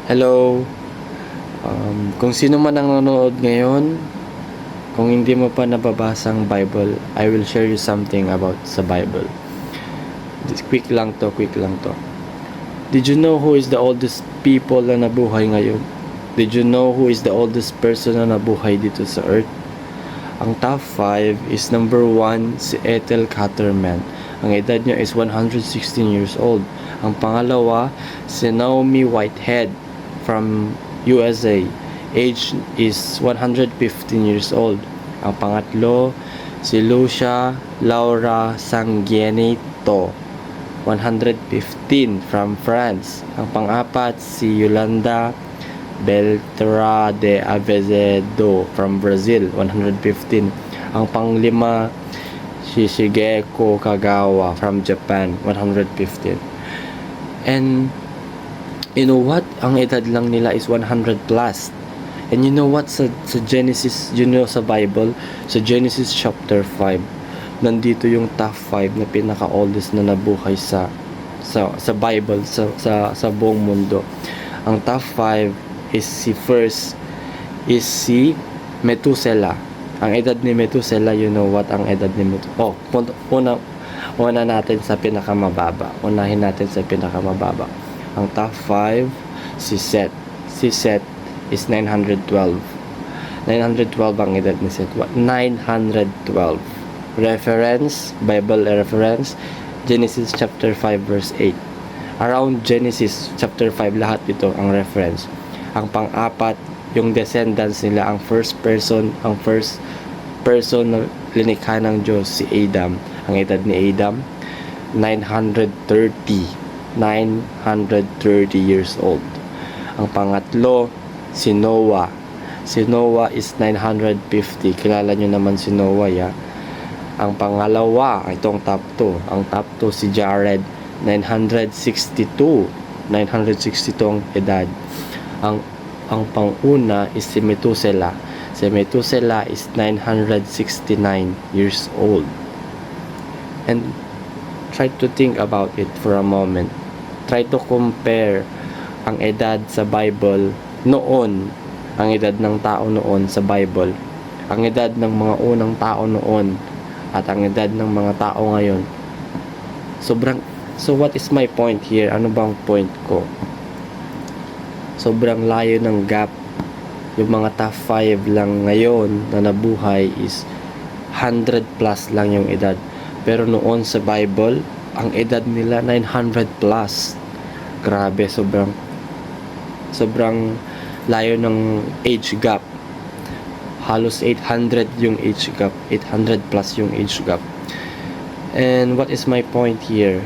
Hello, kung sino man ang nanonood ngayon, kung hindi mo pa nababasang Bible, I will share you something about sa Bible. Quick lang to. Did you know who is the oldest people na nabuhay ngayon? Did you know who is the oldest person na nabuhay dito sa earth? Ang top 5 is number 1, si Ethel Cutterman. Ang edad niya is 116 years old. Ang pangalawa, si Naomi Whitehead from USA. Age is 115 years old. Ang pangatlo, si Lucia Laura Sanguineto, 115 from France. Ang pang-apat, si Yolanda Beltra de Azevedo from Brazil, 115. Ang panglima, si Shigeko Kagawa from Japan, 115. And you know what? Ang edad lang nila is 100 plus. And you know what? Sa Genesis, sa Bible, sa Genesis chapter 5, nandito yung top 5 na pinaka-oldest na nabuhay sa Bible, sa buong mundo. Ang top 5 is si Methuselah. Ang edad ni Methuselah, you know what ang edad ni Methuselah? Una natin sa pinakamababa. Unahin natin sa pinakamababa. Ang top 5, si Seth. Si Seth is 912. 912 ang edad ni Seth. 912. Reference, Bible reference, Genesis chapter 5 verse 8. Around Genesis chapter 5 lahat ito ang reference. Ang pang-apat, yung descendants nila, ang first person na linikha ng Diyos, si Adam. Ang edad ni Adam, 930 years old. Ang pangatlo, si Noah. Si Noah is 950. Kilala nyo naman si Noah, ya. Ang pangalawa, itong top 2. Ang top 2, si Jared, 962. 962 ang edad. Ang panguna is si Methuselah. Si Methuselah is 969 years old. And try to think about it for a moment. Try to compare ang edad sa Bible noon, ang edad ng tao noon sa Bible, ang edad ng mga unang tao noon, at ang edad ng mga tao ngayon. So what is my point here? Ano bang point ko? Sobrang layo ng gap. Yung mga top 5 lang ngayon na nabuhay is 100 plus lang yung edad. Pero noon sa Bible, ang edad nila 900 plus. Grabe, sobrang layo ng age gap. Halos 800 yung age gap. 800 plus yung age gap. And what is my point here?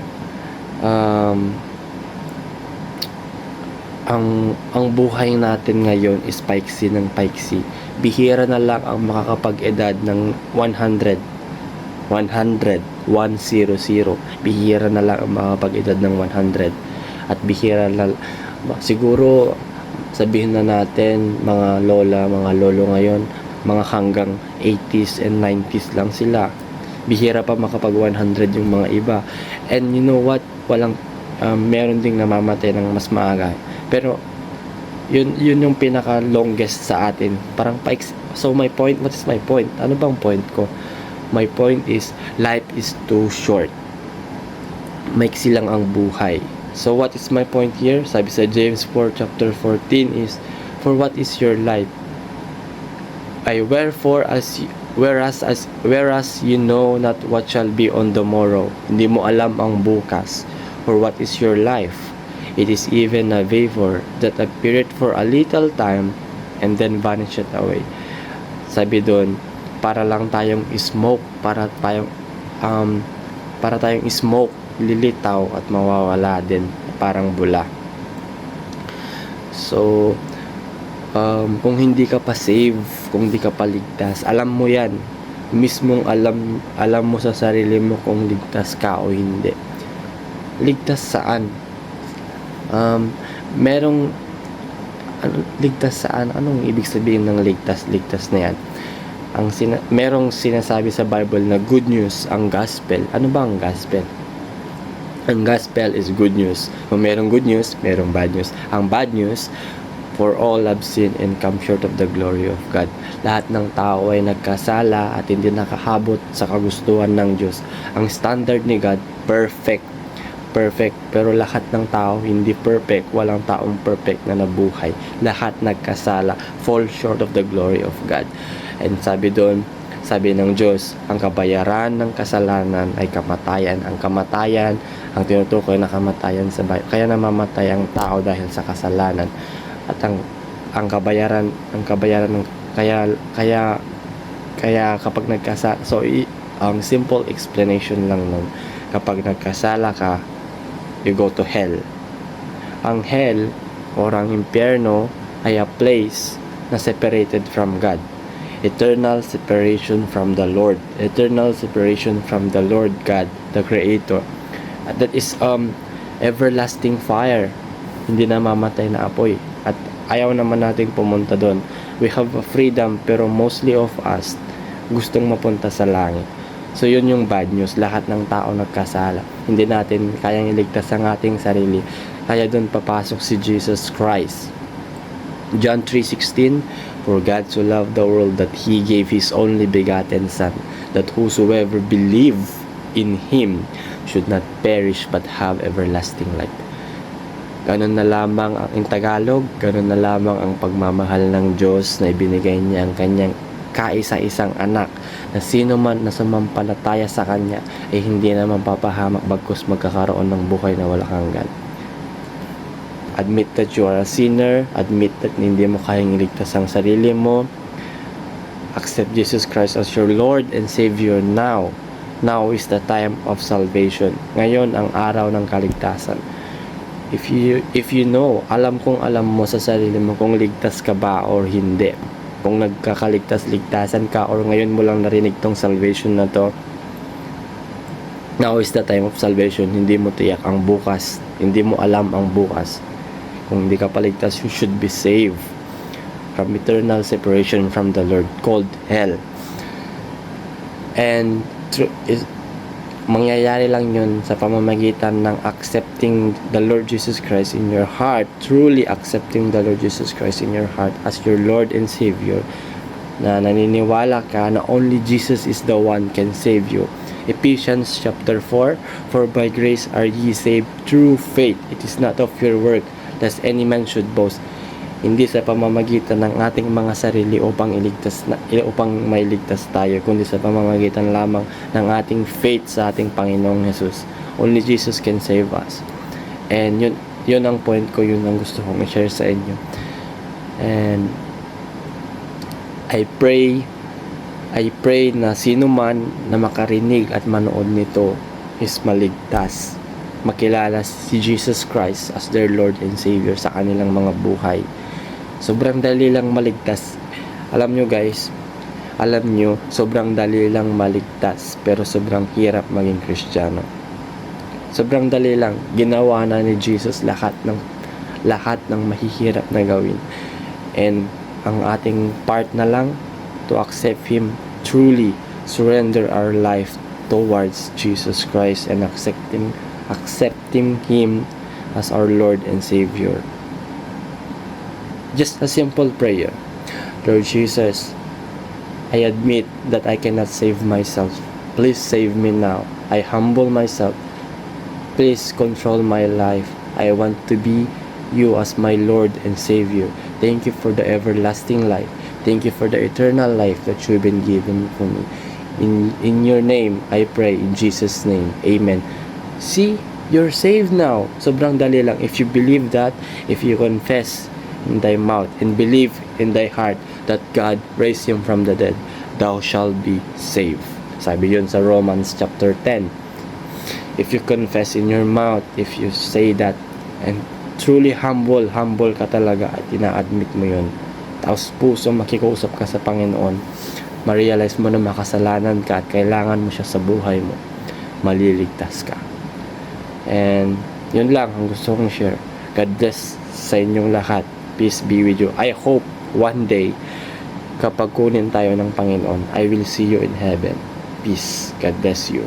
Ang buhay natin ngayon is paiksi ng paiksi. Bihira na lang ang makakapag-edad ng 100. Bihira na lang ang makakapag-edad ng 100. At bihira na, siguro sabihin na natin, mga lola, mga lolo ngayon, mga hanggang 80s and 90s lang sila. Bihira pa makapag 100 yung mga iba. And you know what? Meron ding namamatay ng mas maaga. Pero yun yung pinaka longest sa atin. Parang so my point, what is my point? Ano bang point ko? My point is, life is too short. Maiksi lang ang buhay. So what is my point here? Sabi sa James 4 chapter 14 is, for what is your life? Whereas you know not what shall be on the morrow. Hindi mo alam ang bukas. For what is your life? It is even a vapor that appeareth for a little time and then vanisheth away. Sabi doon, para lang tayong smoke, para tayong smoke, lilitaw at mawawala din, parang bula. So, kung hindi ka pa save, kung hindi ka pa ligtas, alam mo yan. Mismong alam mo sa sarili mo kung ligtas ka o hindi. Ligtas saan? Ligtas saan? Anong ibig sabihin ng ligtas na yan? Merong sinasabi sa Bible na good news, ang gospel. Ano ba ang gospel? Ang gospel is good news. Kung merong good news, merong bad news. Ang bad news, for all have sinned and come short of the glory of God. Lahat ng tao ay nagkasala at hindi nakahabot sa kagustuhan ng Diyos. Ang standard ni God, perfect. Pero lahat ng tao hindi perfect. Walang taong perfect na nabuhay. Lahat nagkasala, fall short of the glory of God. And sabi ng Diyos, ang kabayaran ng kasalanan ay kamatayan. Ang kamatayan, ang tinutukoy na kamatayan sa Bible. Kaya namamatay ang tao dahil sa kasalanan. At ang kabayaran ng kaya kapag nagkasala, ang simple explanation lang nun, kapag nagkasala ka, you go to hell. Ang hell or ang impyerno ay a place na separated from God. Eternal separation from the Lord. Eternal separation from the Lord God, the Creator. That is everlasting fire. Hindi na mamatay na apoy. At ayaw naman nating pumunta doon. We have a freedom, pero mostly of us gustong mapunta sa langit. So yun yung bad news. Lahat ng tao nagkasala. Hindi natin kayang iligtas ang ating sarili. Kaya doon papasok si Jesus Christ. John 3:16, for God so loved the world that He gave His only begotten Son, that whosoever believe in Him should not perish but have everlasting life. Ganun na lamang ang in Tagalog, ganun na lamang ang pagmamahal ng Diyos na ibinigay niya ang kanyang kaisa-isang anak, na sino man na sumampalataya sa kanya ay hindi na mapapahamak bagkus magkakaroon ng buhay na walang hanggan. Admit that you are a sinner. Admit that hindi mo kayang iligtas ang sarili mo. Accept Jesus Christ as your Lord and Savior now. Now is the time of salvation. Ngayon ang araw ng kaligtasan. If you know, alam mo sa sarili mo kung ligtas ka ba or hindi. Kung nagkakaligtas-ligtasan ka or ngayon mo lang narinig tong salvation na to, now is the time of salvation. Hindi mo tiyak ang bukas. Hindi mo alam ang bukas. Kung hindi ka paligtas, you should be saved from eternal separation from the Lord, called hell. And mangyayari lang yun sa pamamagitan ng accepting the Lord Jesus Christ in your heart, truly accepting the Lord Jesus Christ in your heart as your Lord and Savior, na naniniwala ka na only Jesus is the one can save you. Ephesians chapter 4, for by grace are ye saved through faith. It is not of your work, lest any man should boast. Hindi sa pamamagitan ng ating mga sarili upang mailigtas tayo, kundi sa pamamagitan lamang ng ating faith sa ating Panginoong Jesus. Only Jesus can save us. And yun ang point ko, yun ang gusto kong i-share sa inyo. And I pray na sino man na makarinig at manood nito is maligtas, makilala si Jesus Christ as their Lord and Savior sa kanilang mga buhay. Sobrang dali lang maligtas. Alam nyo guys, sobrang dali lang maligtas, pero sobrang hirap maging Kristiyano. Sobrang dali lang, ginawa na ni Jesus lahat ng mahihirap na gawin. And ang ating part na lang to accept Him, truly surrender our life towards Jesus Christ and accepting Him as our Lord and Savior. Just a simple prayer. Lord Jesus, I admit that I cannot save myself. Please save me now. I humble myself. Please control my life. I want to be you as my Lord and Savior. Thank you for the everlasting life. Thank you for the eternal life that you've been given for me. In your name, I pray, in Jesus' name. Amen. See, you're saved now. Sobrang dali lang. If you believe that, if you confess in thy mouth and believe in thy heart that God raised Him from the dead, thou shalt be saved. Sabi yun sa Romans chapter 10. If you confess in your mouth, if you say that, and truly humble ka talaga at ina-admit mo yun, tapos puso makikusap ka sa Panginoon, ma-realize mo na makasalanan ka at kailangan mo siya sa buhay mo, maliligtas ka. And yun lang ang gusto kong share. God bless sa inyong lahat. Peace be with you. I hope one day, kapag kunin tayo ng Panginoon, I will see you in heaven. Peace. God bless you.